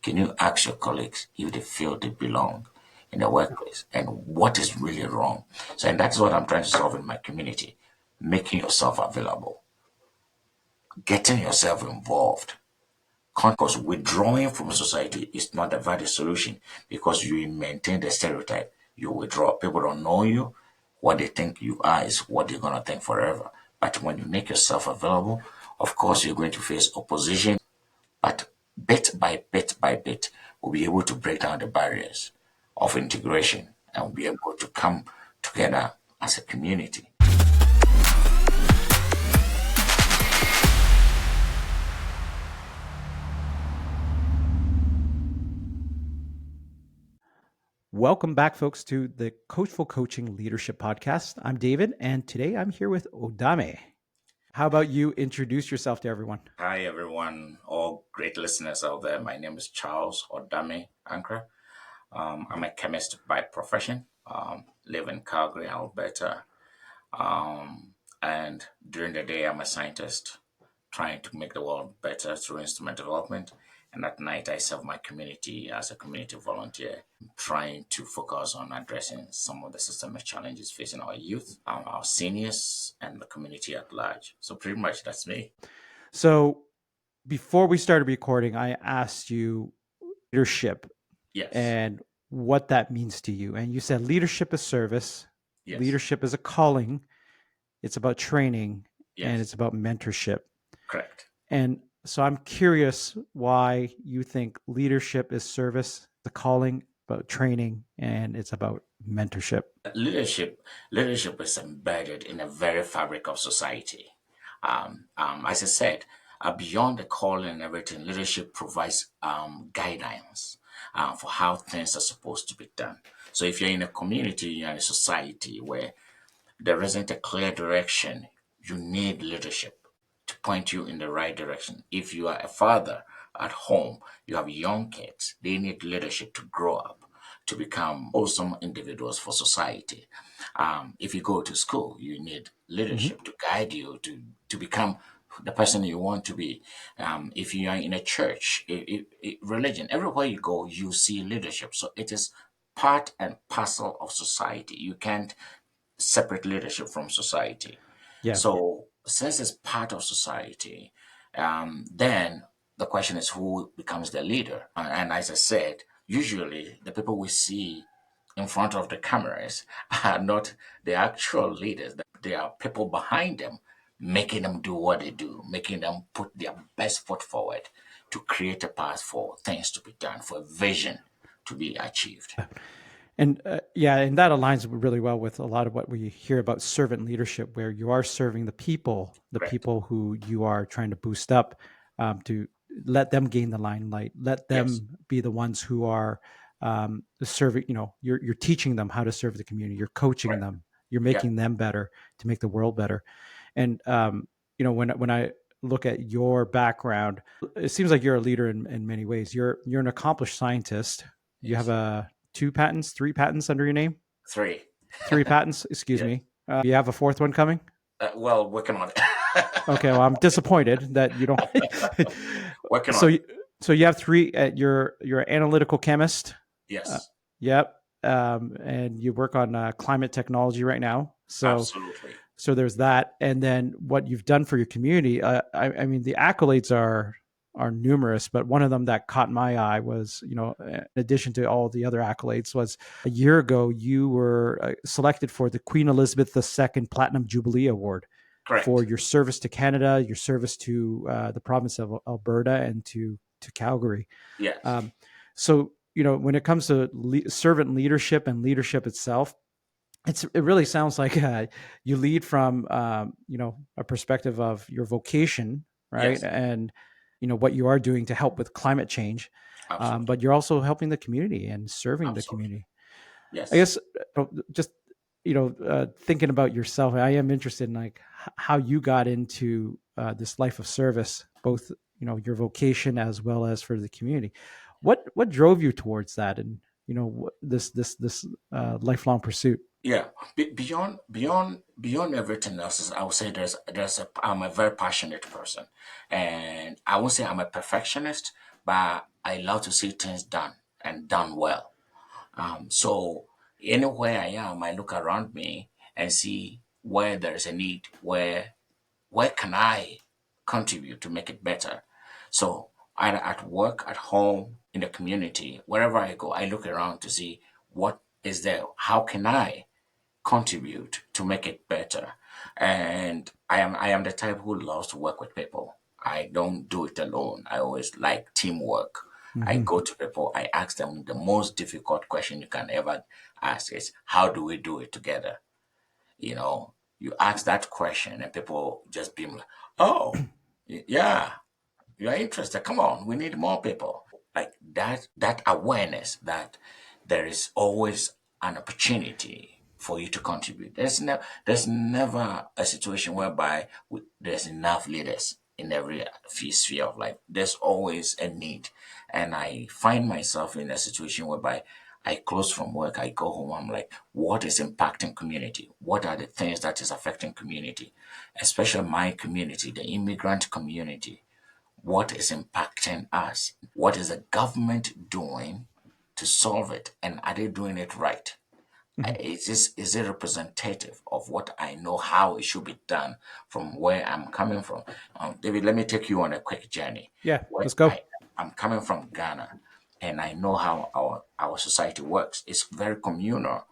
Can you ask your colleagues if they feel they belong in the workplace and what is really wrong? So, and that's what I'm trying to solve in my community, making yourself available, getting yourself involved. Because withdrawing from society is not a valid solution because you maintain the stereotype. You withdraw. People don't know you. What they think you are is what they're going to think forever. But when you make yourself available, of course, you're going to face opposition. But bit by bit by bit, we'll be able to break down the barriers of integration and we'll be able to come together as a community. Welcome back, folks, to the Coachful Coaching Leadership Podcast. I'm David, and today I'm here with Odame. How about you introduce yourself to everyone? Hi, everyone, all great listeners out there. My name is Charles Odame-Ankrah. I'm a chemist by profession, live in Calgary, Alberta. And during the day, I'm a scientist trying to make the world better through instrument development. And at night, I serve my community as a community volunteer, trying to focus on addressing some of the systemic challenges facing our youth, our seniors, and the community at large. So pretty much that's me. So before we started recording, I asked you leadership Yes. and what that means to you. And you said leadership is service, Yes. leadership is a calling, it's about training, Yes. and it's about mentorship. Correct. And so I'm curious why you think leadership is service, the calling, about training, and it's about mentorship. Leadership is embedded in the very fabric of society. As I said, beyond the calling and everything, leadership provides guidelines for how things are supposed to be done. So if you're in a community, you're in a society where there isn't a clear direction, you need leadership to point you in the right direction. If you are a father at home, you have young kids, they need leadership to grow up, to become awesome individuals for society. If you go to school, you need leadership to guide you to become the person you want to be. If you are in a church, religion, everywhere you go, you see leadership. So it is part and parcel of society. You can't separate leadership from society. Yeah. So since it's part of society, then the question is who becomes the leader? And as I said, usually the people we see in front of the cameras are not the actual leaders. They are people behind them, making them do what they do, making them put their best foot forward to create a path for things to be done, for a vision to be achieved. And and that aligns really well with a lot of what we hear about servant leadership, where you are serving the people Correct. people who you are trying to boost up, to let them gain the limelight, let them Yes. be the ones who are serving. You're teaching them how to serve the community. You're coaching Right. them. You're making them better to make the world better. And when I look at your background, it seems like you're a leader in many ways. You're an accomplished scientist. You Yes. have three patents under your name? Three. Three patents, excuse me. You have a fourth one coming? Well, working on it. Okay, well, I'm disappointed that you don't. Working on it. So you have three. You're an analytical chemist. Yes. Yep. And you work on climate technology right now. So Absolutely. So there's that, and then what you've done for your community. I mean, the accolades are numerous, but one of them that caught my eye was, in addition to all the other accolades, was a year ago you were selected for the Queen Elizabeth II Platinum Jubilee Award. Correct. For your service to Canada, your service to the province of Alberta, and to Calgary. Yes. So when it comes to servant leadership and leadership itself, it really sounds like you lead from a perspective of your vocation, right? Yes. And what you are doing to help with climate change, but you're also helping the community and serving the community. Yes. I guess just thinking about yourself, I am interested in like how you got into this life of service, both your vocation as well as for the community. What drove you towards that, and this lifelong pursuit? Yeah. Beyond everything else, I would say I'm a very passionate person, and I won't say I'm a perfectionist, but I love to see things done and done well. So anywhere I am, I look around me and see where there is a need, where can I contribute to make it better. So either at work, at home, in the community, wherever I go, I look around to see what is there. How can I contribute to make it better? And I am the type who loves to work with people. I don't do it alone. I always like teamwork. I Hmm. go to people, I ask them the most difficult question you can ever ask is, how do we do it together? You know, you ask that question and people just be like, oh, yeah, you're interested. Come on, we need more people. Like that awareness that there is always an opportunity for you to contribute. There's never a situation whereby there's enough leaders in every sphere of life. There's always a need. And I find myself in a situation whereby I close from work, I go home, I'm like, what is impacting community? What are the things that is affecting community? Especially my community, the immigrant community. What is impacting us? What is the government doing to solve it? And are they doing it right? Hmm. Is it representative of what I know how it should be done from where I'm coming from? David, let me take you on a quick journey. Yeah, Where let's go. I'm coming from Ghana, and I know how our society works. It's very communal.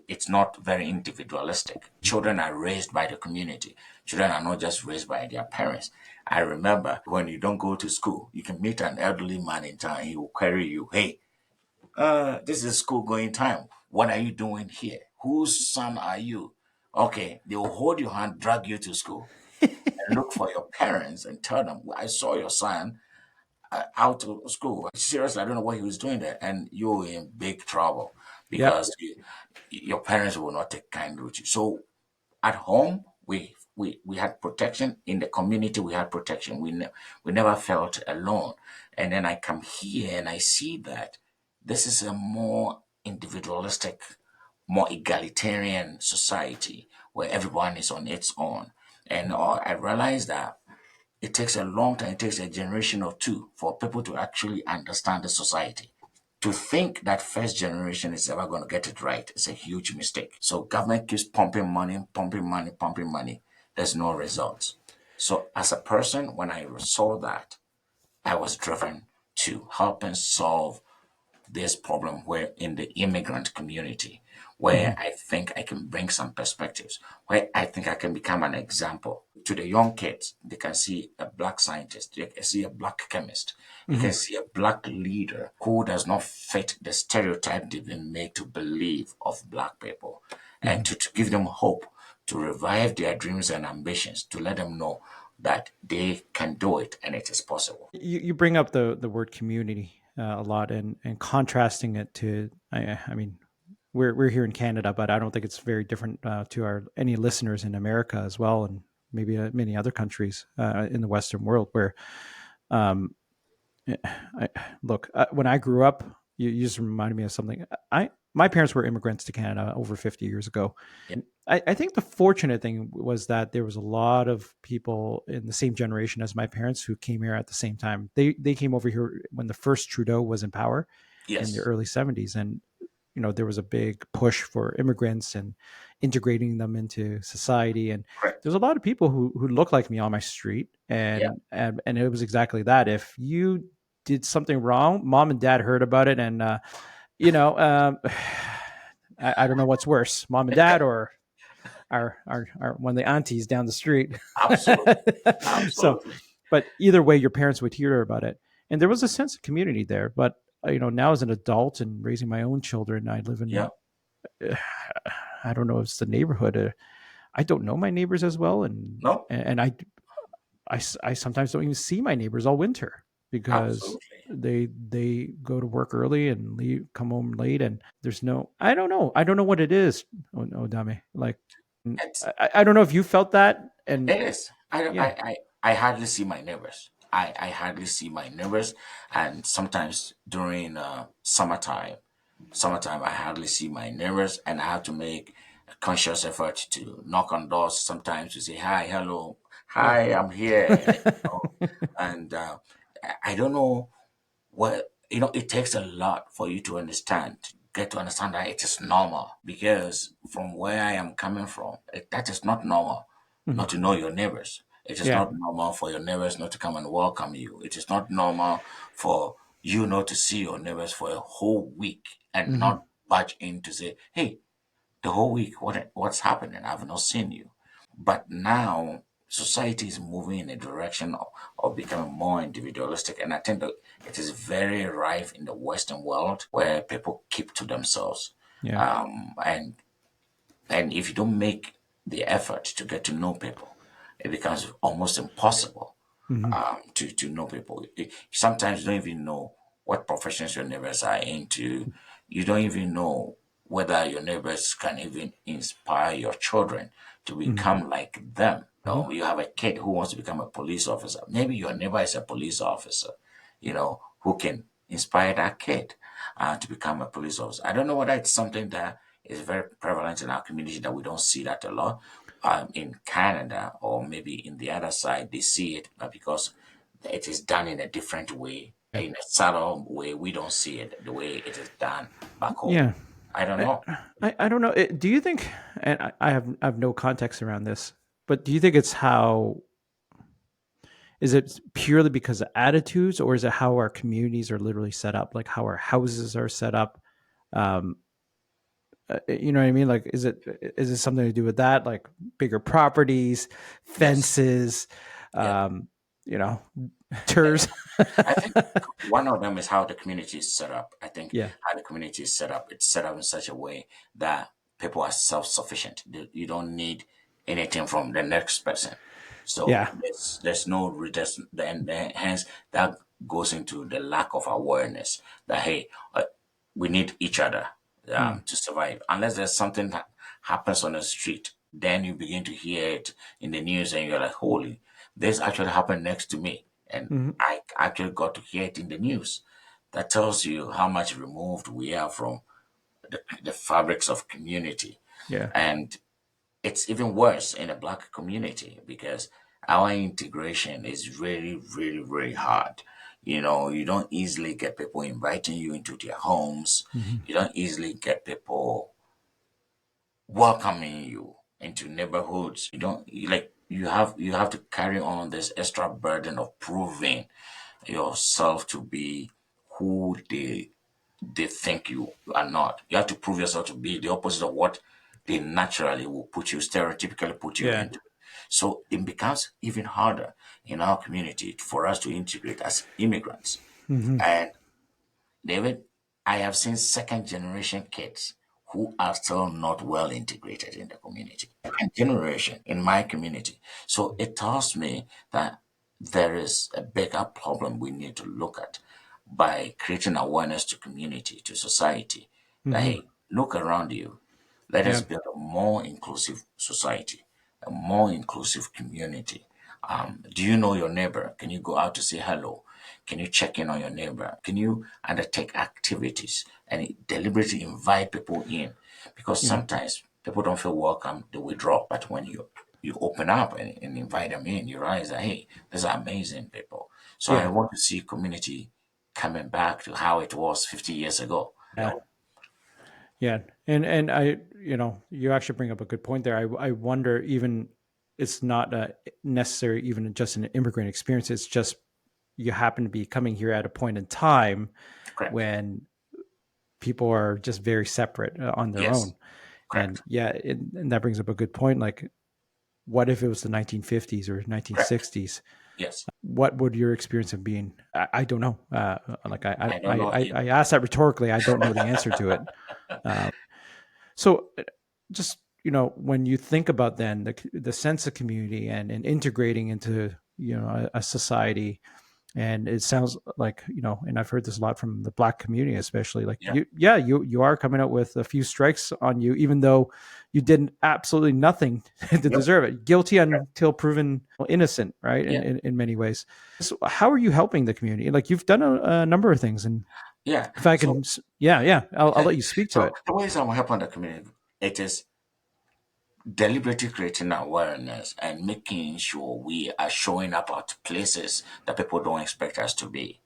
It's not very individualistic. Children are raised by the community. Children are not just raised by their parents. I remember when you don't go to school, you can meet an elderly man in town. He will query you, "Hey, this is school going time. What are you doing here? Whose son are you?" Okay, they will hold your hand, drag you to school, and look for your parents and tell them, "I saw your son out of school. Seriously, I don't know what he was doing there." And you're in big trouble Yep. because your parents will not take kind with you. So at home, we had protection. In the community, we had protection. We never felt alone. And then I come here and I see that this is a more individualistic, more egalitarian society where everyone is on its own. And I realized that it takes a long time, it takes a generation or two for people to actually understand the society. To think that first generation is ever going to get it right is a huge mistake. So government keeps pumping money, pumping money, pumping money. There's no results. So as a person, when I saw that, I was driven to help and solve this problem where in the immigrant community, Hmm. where I think I can bring some perspectives, where I think I can become an example to the young kids. They can see a black scientist, they can see a black chemist, they Hmm. can see a black leader who does not fit the stereotype they've been made to believe of black people, Hmm. and to give them hope, to revive their dreams and ambitions, to let them know that they can do it and it is possible. You bring up the word community a lot, and contrasting it to, I mean, we're here in Canada, but I don't think it's very different to our any listeners in America as well, and maybe many other countries in the Western world where, um, I, look, when I grew up, you just reminded me of something. My parents were immigrants to Canada over 50 years ago. Yeah. I think the fortunate thing was that there was a lot of people in the same generation as my parents who came here at the same time. They came over here when the first Trudeau was in power in the Yes. early 70s, and there was a big push for immigrants and integrating them into society. And Correct. there's a lot of people who look like me on my street, Yeah. and it was exactly that. If you did something wrong, mom and dad heard about it, and you know, I don't know what's worse, mom and dad or our one of the aunties down the street. Absolutely. So, Absolutely. but either way, your parents would hear about it, and there was a sense of community there. But now as an adult and raising my own children, I live Yeah. in I don't know if it's the neighborhood. I don't know my neighbors as well, No, and I sometimes don't even see my neighbors all winter because absolutely. they go to work early and leave come home late, and there's no I don't know what it is, Odame. Like It's, I don't know if you felt that, and it is. yeah. I hardly see my neighbors. I hardly see my neighbors. And sometimes during summertime, I hardly see my neighbors. And I have to make a conscious effort to knock on doors sometimes to say, hi, hello, Yeah. hi, I'm here. And I don't know Well, it takes a lot for you to understand, to get to understand that it is normal. Because from where I am coming from, that is not normal Hmm. not to know your neighbors. It is Yeah. not normal for your neighbors not to come and welcome you. It is not normal for you not to see your neighbors for a whole week and Hmm. not budge in to say, hey, the whole week, what's happening? I've not seen you. But now society is moving in a direction of becoming more individualistic. And I think that it is very rife in the Western world where people keep to themselves. Yeah. And if you don't make the effort to get to know people, it becomes almost impossible Hmm. to know people. Sometimes you don't even know what professions your neighbors are into. You don't even know whether your neighbors can even inspire your children to Hmm. become like them. Hmm. You have a kid who wants to become a police officer. Maybe your neighbor is a police officer, who can inspire that kid to become a police officer. I don't know whether it's something that is very prevalent in our community that we don't see that a lot. In Canada or maybe in the other side, they see it, but because it is done in a different way, Yeah. in a subtle way, we don't see it the way it is done back home. Yeah. I don't I, know. I don't know. Do you think, and I have no context around this, but do you think it's how, is it purely because of attitudes, or is it how our communities are literally set up, like how our houses are set up? Um, you know what I mean? Like, is it something to do with that, like bigger properties, Yes, fences, yes. um, you know, tours? I think one of them is how the community is set up. I think Yeah. how the community is set up, it's set up in such a way that people are self-sufficient. You don't need anything from the next person. So Yeah. there's no and hence that goes into the lack of awareness that hey, we need each other Mm. to survive. Unless there's something that happens on the street, then you begin to hear it in the news, and you're like, holy, this actually happened next to me, and Hmm. I actually got to hear it in the news. That tells you how much removed we are from the fabrics of community. Yeah. And it's even worse in the Black community because our integration is really, really, really hard. You don't easily get people inviting you into their homes. Hmm. You don't easily get people welcoming you into neighborhoods. You have to carry on this extra burden of proving yourself to be who they think you are not. You have to prove yourself to be the opposite of what they naturally will stereotypically put you Yeah. into. So it becomes even harder in our community for us to integrate as immigrants. Hmm. And David, I have seen second generation kids who are still not well integrated in the community. Second generation in my community. So it tells me that there is a bigger problem we need to look at by creating awareness to community, to society. That Hmm. hey, look around you. Let us Yeah. build a more inclusive society, a more inclusive community. Do you know your neighbor? Can you go out to say hello? Can you check in on your neighbor? Can you undertake activities and deliberately invite people in? Because Yeah. sometimes people don't feel welcome, they withdraw. But when you open up and invite them in, you realize that hey, these are amazing people. So I Yeah. want to see community coming back to how it was 50 years ago. Yeah. Yeah. And you actually bring up a good point there. I wonder, even it's not necessary, even just an immigrant experience. It's just you happen to be coming here at a point in time Correct. when people are just very separate on their own. Yes. And Correct. yeah, and that brings up a good point. Like, what if it was the 1950s or Correct. 1960s? Yes. What would your experience have been? I don't know. Like I don't know I either. asked that rhetorically. I don't know the answer to it. So, just when you think about then the sense of community and integrating into a society, and it sounds like and I've heard this a lot from the Black community, especially, like, Yeah. you are coming out with a few strikes on you, even though you did absolutely nothing to Yep. deserve it. Guilty until proven innocent, right? Yeah. In many ways. So how are you helping the community? Like, you've done a number of things, and Yeah. if I So can, yeah, I'll let you speak to so it. the ways I'm helping the community, it is deliberately creating awareness and making sure we are showing up at places that people don't expect us to be.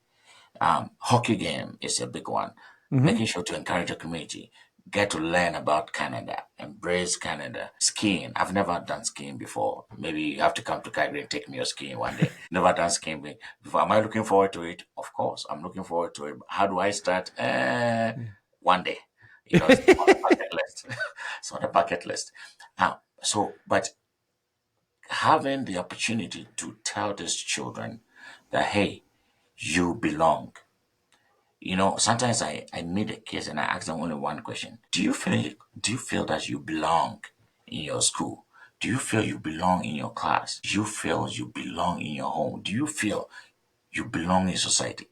Hockey game is a big one. Mm-hmm. Making sure to encourage the community, get to learn about Canada, embrace Canada. Skiing. I've never done skiing before. Maybe you have to come to Calgary and take me on skiing one day. Never done skiing before. Am I looking forward to it? Of course, I'm looking forward to it. How do I start? One day. It's on the bucket list. It's on the bucket list. But having the opportunity to tell these children that, hey, you belong. Sometimes I meet the kids and I ask them only one question. Do you feel that you belong in your school? Do you feel you belong in your class? Do you feel you belong in your home? Do you feel you belong in society?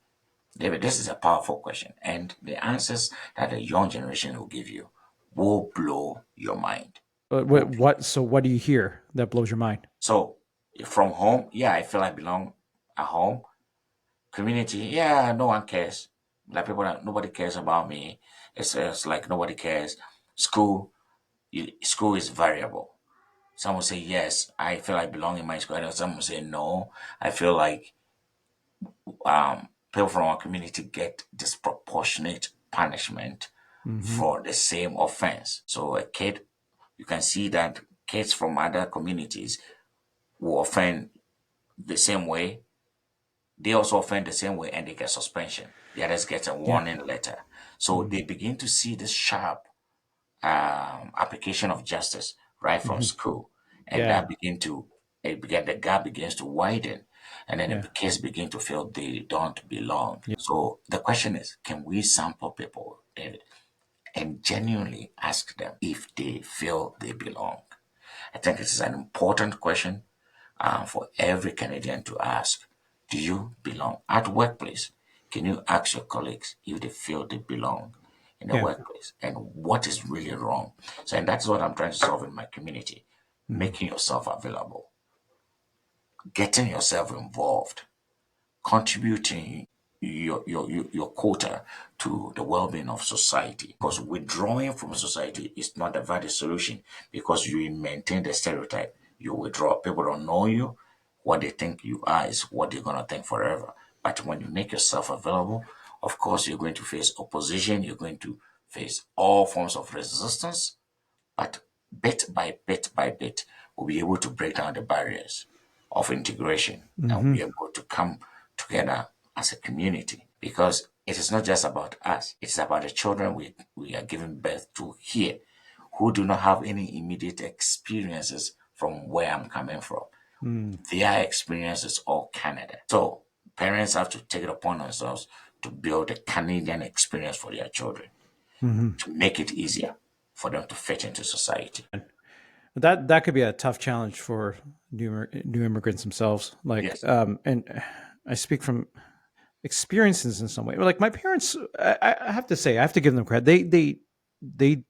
David, this is a powerful question. And the answers that the young generation will give you will blow your mind. Will blow. So what do you hear that blows your mind? So from home, yeah, I feel I belong at home. Community, yeah, no one cares. Like nobody cares about me. It's like nobody cares. School, school is variable. Some will say yes, I feel I belong in my school. And some will say no, I feel like people from our community get disproportionate punishment Mm-hmm. for the same offense. So a kid, you can see that kids from other communities will offend the same way. They also offend the same way and they get suspension. The others get a Yeah. warning letter. So Mm-hmm. they begin to see this sharp application of justice right from Mm-hmm. school. And Yeah. the gap begins to widen. And then Yeah. the kids begin to feel they don't belong. Yeah. So the question is, can we sample people, David, and genuinely ask them if they feel they belong? I think it is an important question for every Canadian to ask. Do you belong at workplace? Can you ask your colleagues if they feel they belong in the Yeah. workplace and what is really wrong? So, and that's what I'm trying to solve in my community. Mm-hmm. Making yourself available, getting yourself involved, contributing your quota to the well-being of society. Because withdrawing from society is not a valid solution because you maintain the stereotype. You withdraw. People don't know you. What they think you are is what they're gonna think forever. But when you make yourself available, of course you're going to face opposition, you're going to face all forms of resistance, but bit by bit by bit, we'll be able to break down the barriers of integration and Mm-hmm. be able to come together as a community. Because it is not just about us, it's about the children we are giving birth to here who do not have any immediate experiences from where I'm coming from. Their experience is all Canada. So parents have to take it upon themselves to build a Canadian experience for their children Mm-hmm. to make it easier for them to fit into society. That could be a tough challenge for new immigrants themselves. Like, Yes, and I speak from experiences in some way. Like my parents, I have to say, I have to give them credit. They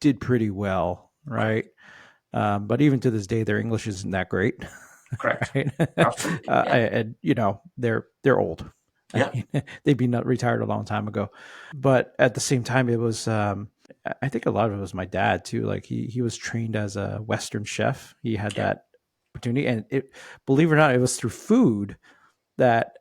did pretty well, right, right? But even to this day, their English isn't that great, correct, right? absolutely, yeah, And they're old. I yeah, mean, they'd be not retired a long time ago. But at the same time, it was. I think a lot of it was my dad too. Like he was trained as a Western chef. He had yeah, that opportunity, and believe it or not, it was through food that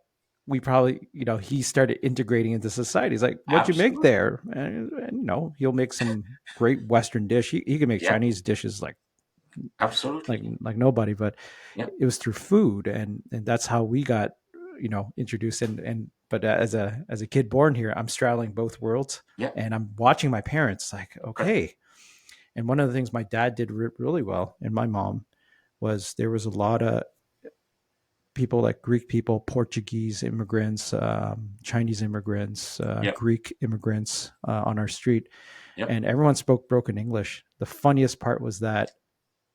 we probably, he started integrating into society. He's like, "What'd you make absolutely, there?" And he'll make some great Western dish. He can make yeah, Chinese dishes like absolutely, nobody, but yeah, it was through food, and that's how we got introduced. And but as a kid born here, I'm straddling both worlds, yeah, and I'm watching my parents like, correct, okay. And one of the things my dad did really well, and my mom, was there was a lot of people like Greek people, Portuguese immigrants, Chinese immigrants, yeah, Greek immigrants on our street, yeah, and everyone spoke broken English. The funniest part was that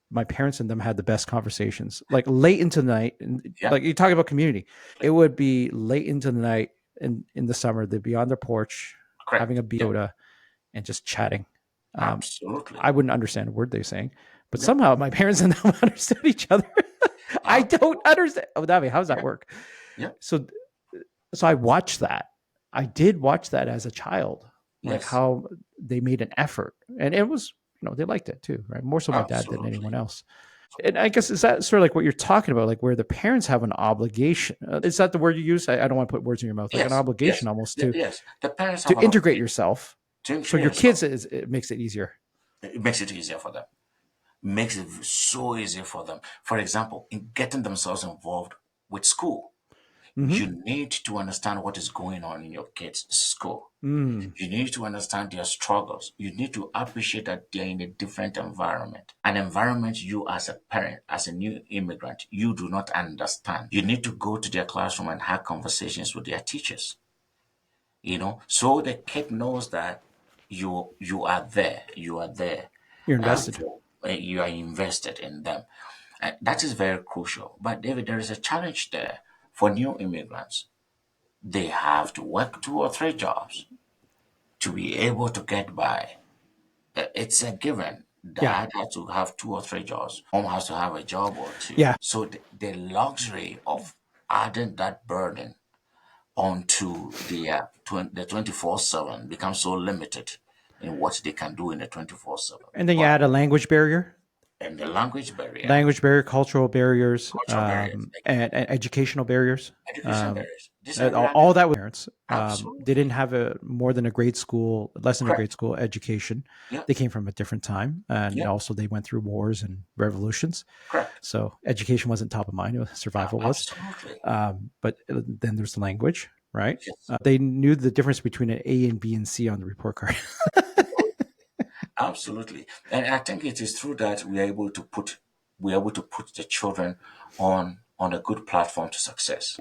my parents and them had the best conversations, like late into the night. And yeah, like you talk about community, it would be late into the night in the summer. They'd be on their porch having correct, a yeah, soda and just chatting. Um, absolutely, I wouldn't understand a word they're saying, but yeah, somehow my parents and them understood each other. I don't absolutely, understand. Oh, Davi, how does that yeah, work? yeah, So, so I watched that. I did watch that as a child, like yes, how they made an effort, and it was, they liked it too, right? More so my dad than anyone absolutely, else. And I guess is that sort of like what you're talking about, like where the parents have an obligation? Is that the word you use? I don't want to put words in your mouth. Like an Yes, obligation yes, almost to yes. The parents have to an integrate obligation yourself. to So integrate your themselves. kids it makes it easier. It makes it easier for them. Makes it so easy for them. For example, in getting themselves involved with school, Mm-hmm. you need to understand what is going on in your kids' school. Mm. You need to understand their struggles. You need to appreciate that they're in a different environment. An environment you as a parent, as a new immigrant, you do not understand. You need to go to their classroom and have conversations with their teachers. So the kid knows that you are there. You are there. You're invested. You are invested in them. And that is very crucial. But David, there is a challenge there for new immigrants. They have to work 2 or 3 jobs to be able to get by. It's a given. Yeah. Dad has to have 2 or 3 jobs. Mom has to have a job or two. Yeah. So the luxury of adding that burden onto the 24/7 becomes so limited in what they can do in the 24/7. And then you But add a language barrier, and the language barrier, cultural barriers, cultural barriers, and educational barriers. education Um, barriers, these are all realities. that with parents. They didn't Absolutely. have a more than a grade school, less than a grade Correct. school education. Yeah. They came from a different time, and Yeah. also they went through wars and revolutions. Correct. So education wasn't top of mind. Survival was. Absolutely. But then there's the language, right? Yes. They knew the difference between an A and B and C on the report card. Absolutely. And I think it is through that we're able to put the children on a good platform to success.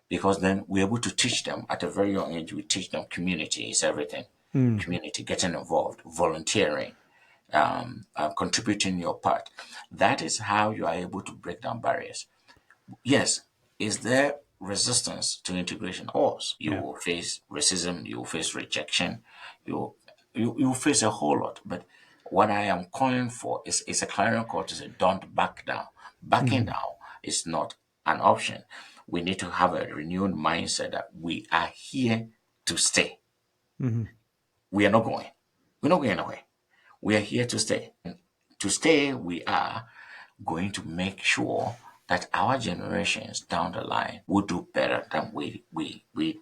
Because then we're able to teach them at a very young age. We teach them community is everything. Mm, Community, getting involved, volunteering, contributing your part. That is how you are able to break down barriers. Yes, is there resistance to integration? Of course, you yeah. will face racism, you will face rejection, you you will face a whole lot. But what I am calling for is a clarion call to say, don't back down. Backing Hmm. down is not an option. We need to have a renewed mindset that we are here to stay. Hmm. We are not going. We're not going anywhere. We are here to stay. And to stay, we are going to make sure that our generations down the line will do better than we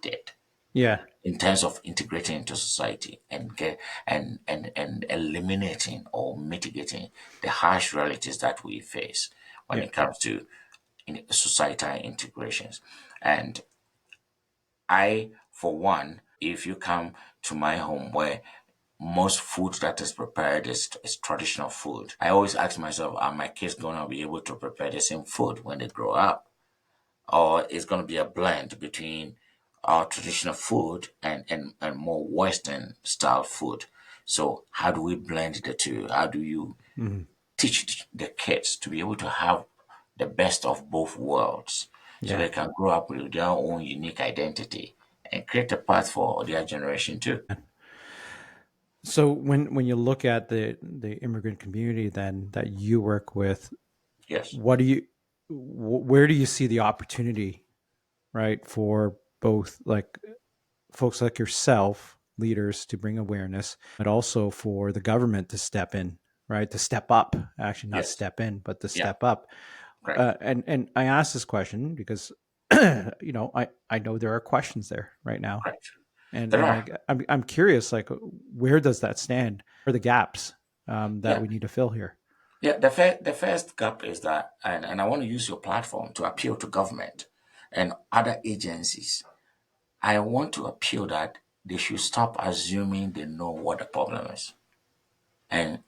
did Yeah. in terms of integrating into society and get and eliminating or mitigating the harsh realities that we face when Yeah. it comes to societal integrations. And I, for one, if you come to my home where most food that is prepared is traditional food. I always ask myself, are my kids going to be able to prepare the same food when they grow up? Or is going to be a blend between our traditional food and more Western style food? So, how do we blend the two? How do you Hmm. teach the kids to be able to have the best of both worlds so Yeah. they can grow up with their own unique identity and create a path for their generation too? So when you look at the immigrant community then that you work with, Yes, what do you where do you see the opportunity, right, for both like folks like yourself, leaders, to bring awareness, but also for the government to step in, right, to step up, actually not yes, step in, but to yeah, step up. correct. And I ask this question because I know there are questions there right now, Correct. and There and are. I I'm curious, like, where does that stand? Where are the gaps that Yeah. we need to fill here? Yeah. The first gap is that, and I want to use your platform to appeal to government and other agencies. I want to appeal that they should stop assuming they know what the problem is and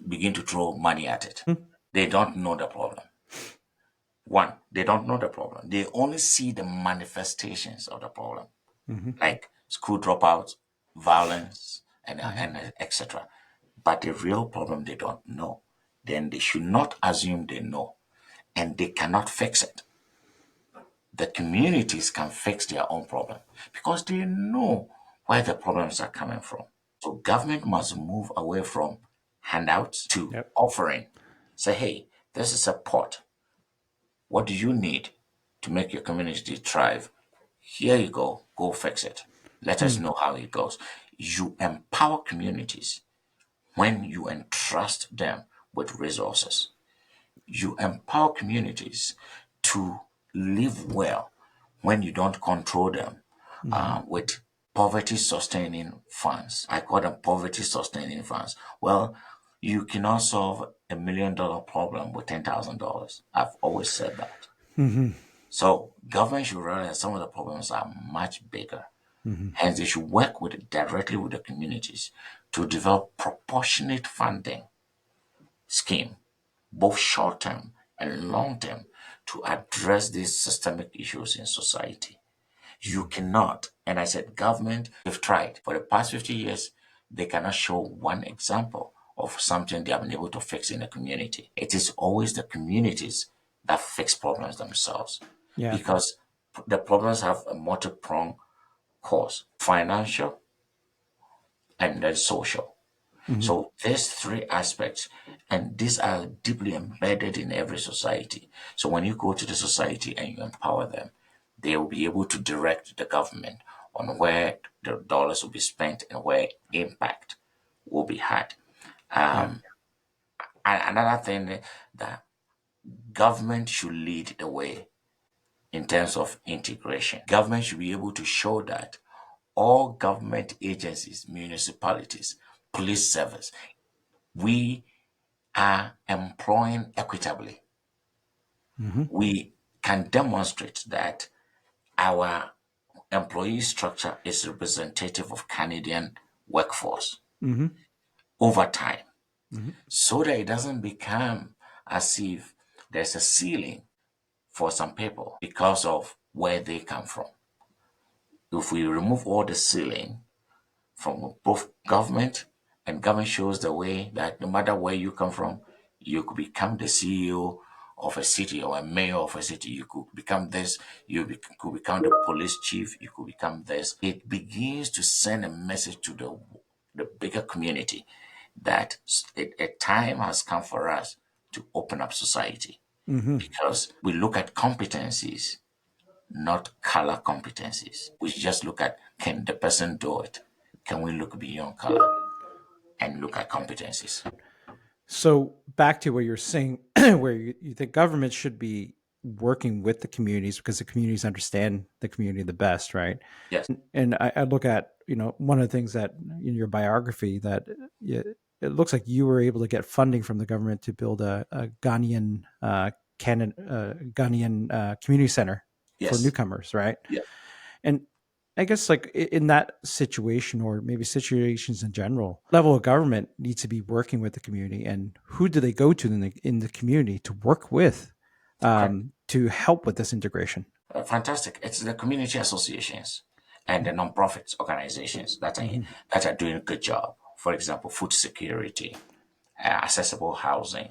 begin to throw money at it. They don't know the problem. One, they don't know the problem. They only see the manifestations of the problem, Mm-hmm. like school dropouts, violence, Hmm. and etc. But the real problem they don't know. Then they should not assume they know, and they cannot fix it. The communities can fix their own problem because they know where the problems are coming from. So government must move away from handouts to Yep. offering. Say, hey, this is a pot. What do you need to make your community thrive? Here you go. Go fix it. Let us Hmm. know how it goes. You empower communities when you entrust them with resources. You empower communities to live well when you don't control them Mm-hmm. with poverty sustaining funds. I call them poverty sustaining funds. Well, you cannot solve $1 million problem with $10,000. I've always said that. Mm-hmm. So government should realize some of the problems are much bigger. Mm-hmm. Hence, they should work with directly with the communities to develop proportionate funding scheme, both short term and long term, to address these systemic issues in society. You cannot, and I said government, they've tried for the past 50 years, they cannot show one example of something they have been able to fix in the community. It is always the communities that fix problems themselves Yeah. because the problems have a multi-pronged cause: financial and then social. Mm-hmm. So there's three aspects, and these are deeply embedded in every society. So when you go to the society and you empower them, they will be able to direct the government on where the dollars will be spent and where impact will be had. Yeah. And another thing that government should lead the way in terms of integration. Government should be able to show that all government agencies, municipalities, police service, we are employing equitably. Mm-hmm. We can demonstrate that our employee structure is representative of Canadian workforce Mm-hmm. over time Mm-hmm. so that it doesn't become as if there's a ceiling for some people because of where they come from. If we remove all the ceiling from both government, and government shows the way that no matter where you come from, you could become the CEO of a city or a mayor of a city. You could become this, could become the police chief, you could become this. It begins to send a message to the bigger community that a time has come for us to open up society Mm-hmm. because we look at competencies, not color competencies. We just look at, can the person do it? Can we look beyond color and look at competencies? So back to what you're saying, where you think government should be working with the communities because the communities understand the community the best, right? Yes, And I look at one of the things that in your biography that it looks like you were able to get funding from the government to build a Ghanaian Ghanaian community center for yes, newcomers, right? yes. And I guess like in that situation, or maybe situations in general, level of government needs to be working with the community, and who do they go to in the community to work with Correct. to help with this integration? Fantastic. It's the community associations and the non-profit organizations Mm-hmm. that are doing a good job. For example, food security, accessible housing,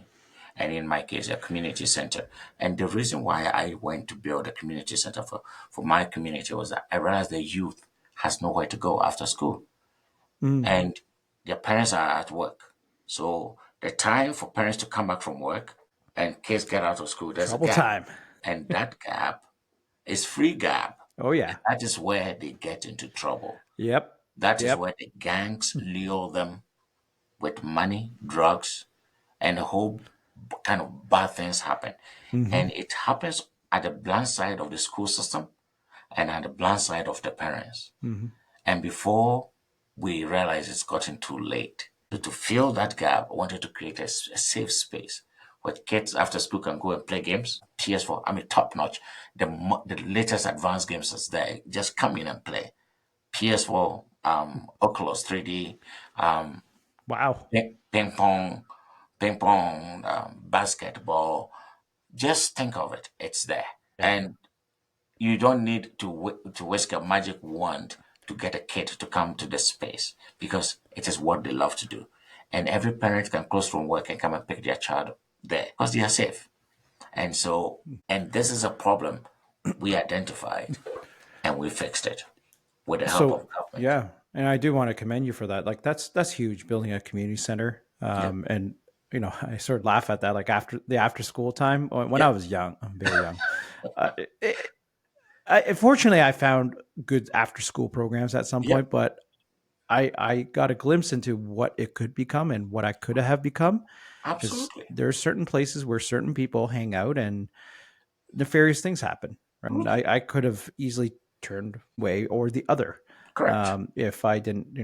and in my case, a community center. And the reason why I went to build a community center for my community was that I realized the youth has nowhere to go after school Mm. and their parents are at work. So the time for parents to come back from work and kids get out of school, there's a Trouble gap. time. And that gap is free gap. Oh And yeah. that is where they get into trouble. Yep. That is Yep. where the gangs lure them with money, drugs, and a whole kind of bad things happen. Mm-hmm. And it happens at the blind side of the school system and at the blind side of the parents. Mm-hmm. And before we realize it's gotten too late, so to fill that gap, I wanted to create a safe space where kids after school can go and play games. PS4, I mean, top notch. The latest advanced games is there. Just come in and play. PS4, Oculus 3D, um, Wow. ping pong, basketball. Just think of it. It's there. Yeah. And you don't need to whisk a magic wand to get a kid to come to this space because it is what they love to do. And every parent can close from work and come and pick their child there because they are safe. And so, and this is a problem we identified and we fixed it with the help So of government. yeah, and I do want to commend you for that. Like that's huge, building a community center. Yeah, And I sort of laugh at that. Like after the after school time, when yeah, I was young, I'm very young. Uh, Fortunately, I found good after school programs at some yeah, point, but I got a glimpse into what it could become and what I could have become. because Absolutely. there are certain places where certain people hang out and nefarious things happen. Right? And I could have easily turned way or the other Correct. if I didn't,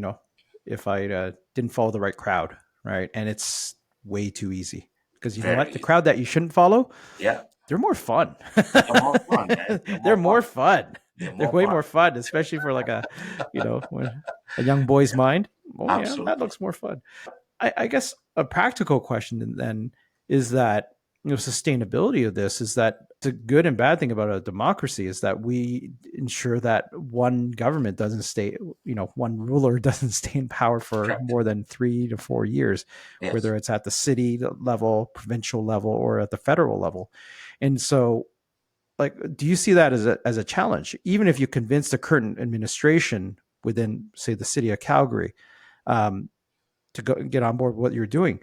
if I didn't follow the right crowd, right? And it's way too easy because you know what? Very The easy. crowd that you shouldn't follow, Yeah. they're more fun. They're more fun, man. They're They're more more fun. fun. They're They're more way fun. more fun, especially for like a, when a young boy's mind. Oh yeah, that Absolutely. looks more fun. I guess a practical question then is that sustainability of this is that the good and bad thing about a democracy is that we ensure that one government doesn't stay, one ruler doesn't stay in power for Correct. more than 3 to 4 years, Yes. whether it's at the city level, provincial level, or at the federal level. And so, like, do you see that as a challenge, even if you convince the current administration within, say, the city of Calgary, um, to go get on board with what you're doing?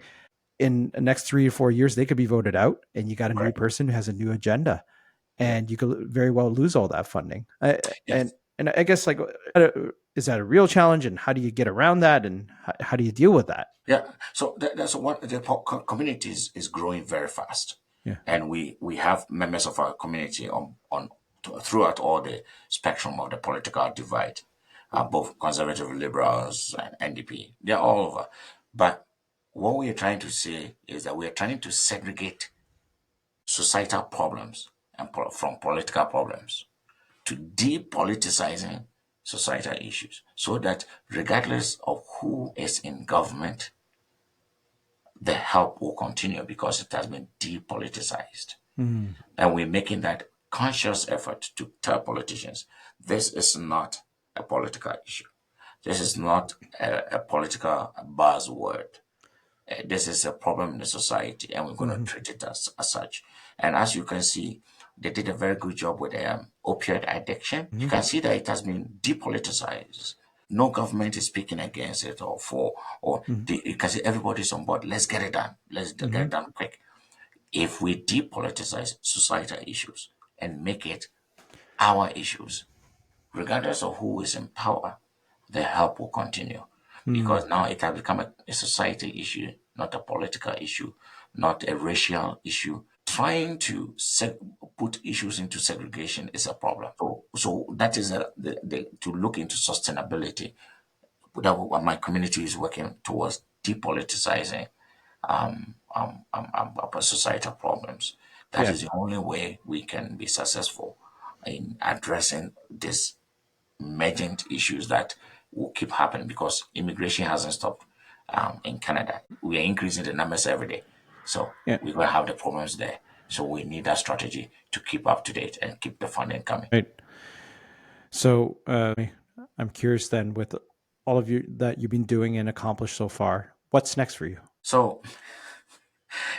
In the next 3 to 4 years, they could be voted out, and you got a new Correct. person who has a new agenda, Yeah. and you could very well lose all that funding. And Yes. and I guess, like, is that a real challenge, and how do you get around that, and how do you deal with that? Yeah. So that's what the community is growing very fast, Yeah. and we have members of our community on throughout all the spectrum of the political divide, both conservative liberals and NDP. They're all over, but what we are trying to say is that we are trying to segregate societal problems and from political problems to depoliticizing societal issues so that regardless of who is in government, the help will continue because it has been depoliticized. Mm. And we're making that conscious effort to tell politicians this is not a political issue. This is not a political buzzword. This is a problem in the society, and we're going to Hmm. treat it as such. And as you can see, they did a very good job with opioid addiction. You Hmm. can see that it has been depoliticized. No government is speaking against it or for, or Hmm. you can see everybody's on board. Let's get it done. Let's get Hmm. it done quick. If we depoliticize societal issues and make it our issues, regardless of who is in power, the help will continue Mm. because now it has become a society issue, not a political issue, not a racial issue. Trying to put issues into segregation is a problem. So that is to look into sustainability. That what my community is working towards depoliticizing societal problems. That Yeah. is the only way we can be successful in addressing these emergent issues that will keep happening because immigration hasn't stopped in Canada. We are increasing the numbers every day. So Yeah. we're going to have the problems there. So we need that strategy to keep up to date and keep the funding coming. Right. So, I'm curious then, with all of you that you've been doing and accomplished so far, what's next for you? So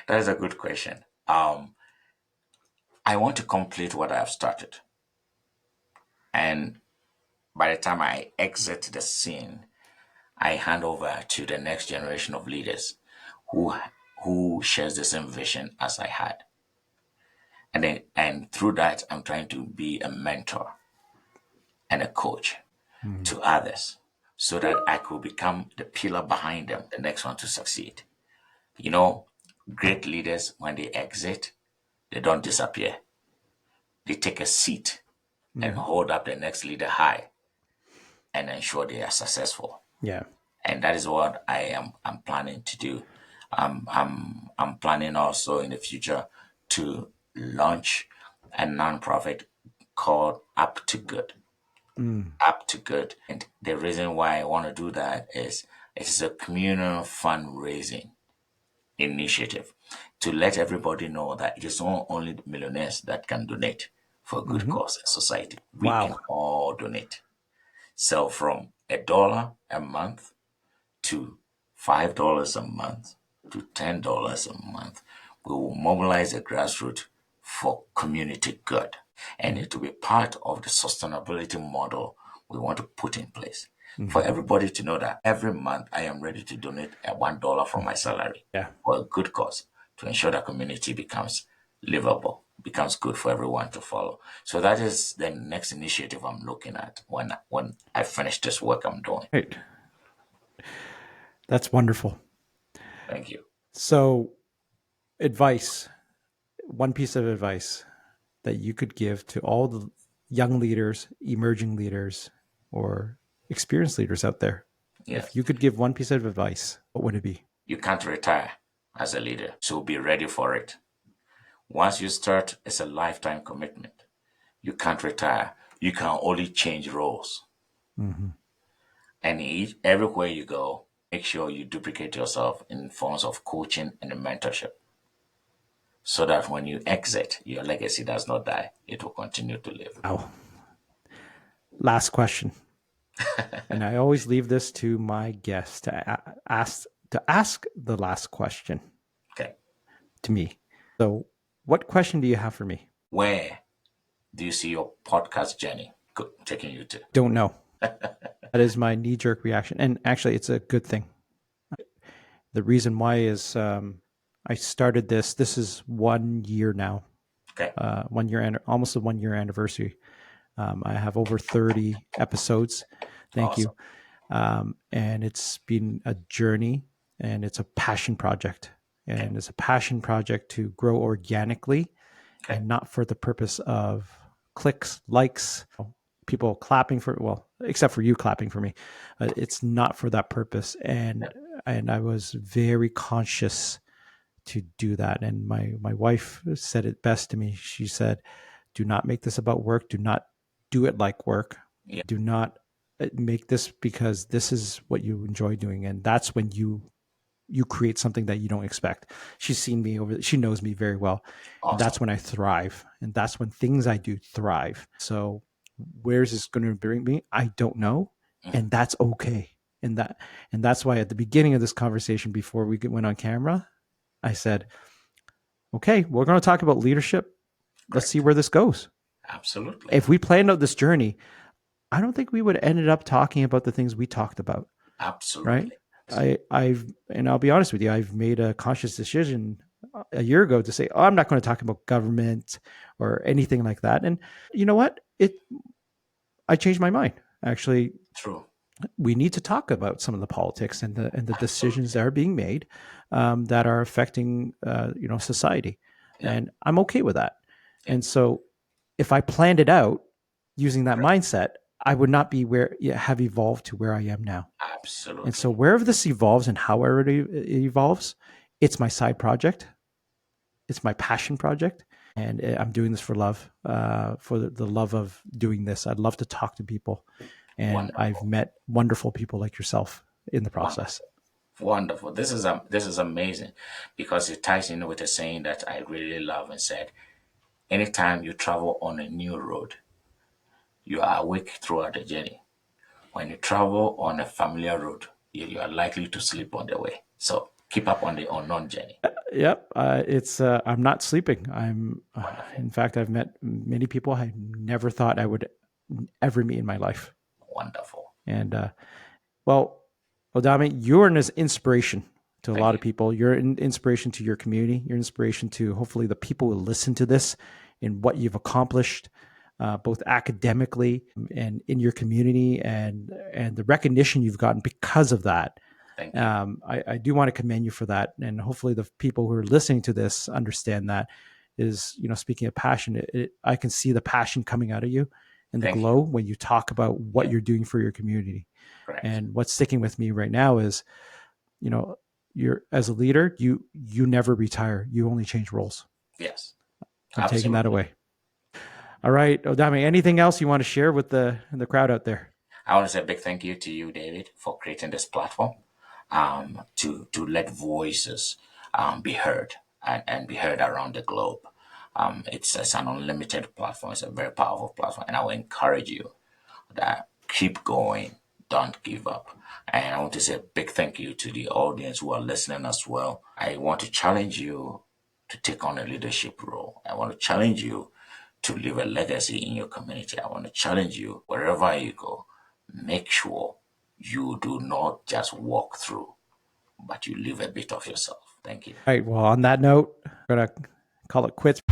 that is a good question. I want to complete what I have started. And by the time I exit the scene, I hand over to the next generation of leaders who who shares the same vision as I had. And through that I'm trying to be a mentor and a coach Mm. to others so that I could become the pillar behind them, the next one to succeed. You know, great leaders when they exit, they don't disappear. They take a seat and Mm. hold up the next leader high and ensure they are successful. Yeah. And that is what I'm planning to do. I'm planning also in the future to launch a nonprofit called Up to Good. Mm. Up to Good. And the reason why I want to do that is it is a communal fundraising initiative to let everybody know that it is not only millionaires that can donate for a good Hmm. cause in society. We can Wow. all donate. So from $1 a month to $5 a month to $10 a month. We will mobilize the grassroots for community good. And it will be part of the sustainability model we want to put in place. For Hmm. everybody to know that every month I am ready to donate a $1 from my salary Yeah. for a good cause to ensure that community becomes livable, becomes good for everyone to follow. So that is the next initiative I'm looking at when I finish this work I'm doing. Right. That's wonderful. Thank you. So, Advice, one piece of advice that you could give to all the young leaders, emerging leaders, or experienced leaders out there. Yes. If you could give one piece of advice, what would it be? You can't retire as a leader, so be ready for it. Once you start, it's a lifetime commitment. You can't retire. You can only change roles. Mm-hmm. And everywhere you go, make sure you duplicate yourself in forms of coaching and mentorship so that when you exit, your legacy does not die. It will continue to live. Wow. Last question. And I always leave this to my guests to ask the last question Okay. to me. So, what question do you have for me? Where do you see your podcast journey taking you to? Don't know. That is my knee-jerk reaction. And actually, it's a good thing. The reason why is I started this. This is 1 year now. Okay. 1 year, almost a 1 year anniversary. I have over 30 episodes. Thank Awesome. you. And it's been a journey, and it's a passion project. And it's a passion project to grow organically and not for the purpose of clicks, likes, people clapping for, well, except for you clapping for me. It's not for that purpose. And I was very conscious to do that. And my wife said it best to me. She said, do not make this about work. Do not do it like work. Yeah. Do not make this because this is what you enjoy doing. And that's when you create something that you don't expect. She's seen me she knows me very well. Awesome. And that's when I thrive. And that's when things I do thrive. So where's this going to bring me? I don't know. And that's okay. And that's why at the beginning of this conversation, before we went on camera, I said, okay, we're going to talk about leadership. Let's see where this goes. Absolutely. If we planned out this journey, I don't think we would have ended up talking about the things we talked about. Absolutely. Right? And I'll be honest with you, I've made a conscious decision a year ago to say, oh, I'm not going to talk about government or anything like that. And you know what? I changed my mind. Actually, true. We need to talk about some of the politics and the decisions that are being made that are affecting society. Yeah. And I'm okay with that. Yeah. And so if I planned it out using that mindset, I would not be have evolved to where I am now. Absolutely. And so wherever this evolves and however it evolves, it's my side project. It's my passion project. And I'm doing this for love, for the love of doing this. I'd love to talk to people. And wonderful. I've met wonderful people like yourself in the process. Wonderful. This is amazing because it ties in with a saying that I really love and said, anytime you travel on a new road, you are awake throughout the journey. When you travel on a familiar road, you are likely to sleep on the way. So keep up on the unknown journey. Yep. I'm not sleeping. In fact, I've met many people I never thought I would ever meet in my life. Wonderful. And well, Odame, you're an inspiration to a lot of people. You're an inspiration to your community. You're an inspiration to hopefully the people who listen to this and what you've accomplished, both academically and in your community, and the recognition you've gotten because of that. Thank you. I do want to commend you for that, and hopefully the people who are listening to this understand that. Is speaking of passion, I can see the passion coming out of you. And the glow when you talk about what you're doing for your community. Correct. And what's sticking with me right now is, you're as a leader, you never retire. You only change roles. Yes. I'm taking that away. All right, Odame, anything else you want to share with the crowd out there? I want to say a big thank you to you, David, for creating this platform to let voices be heard and be heard around the globe. It's an unlimited platform. It's a very powerful platform. And I will encourage you that keep going. Don't give up. And I want to say a big thank you to the audience who are listening as well. I want to challenge you to take on a leadership role. I want to challenge you to leave a legacy in your community. I want to challenge you wherever you go. Make sure you do not just walk through, but you leave a bit of yourself. Thank you. All right. Well, on that note, I'm going to call it quits.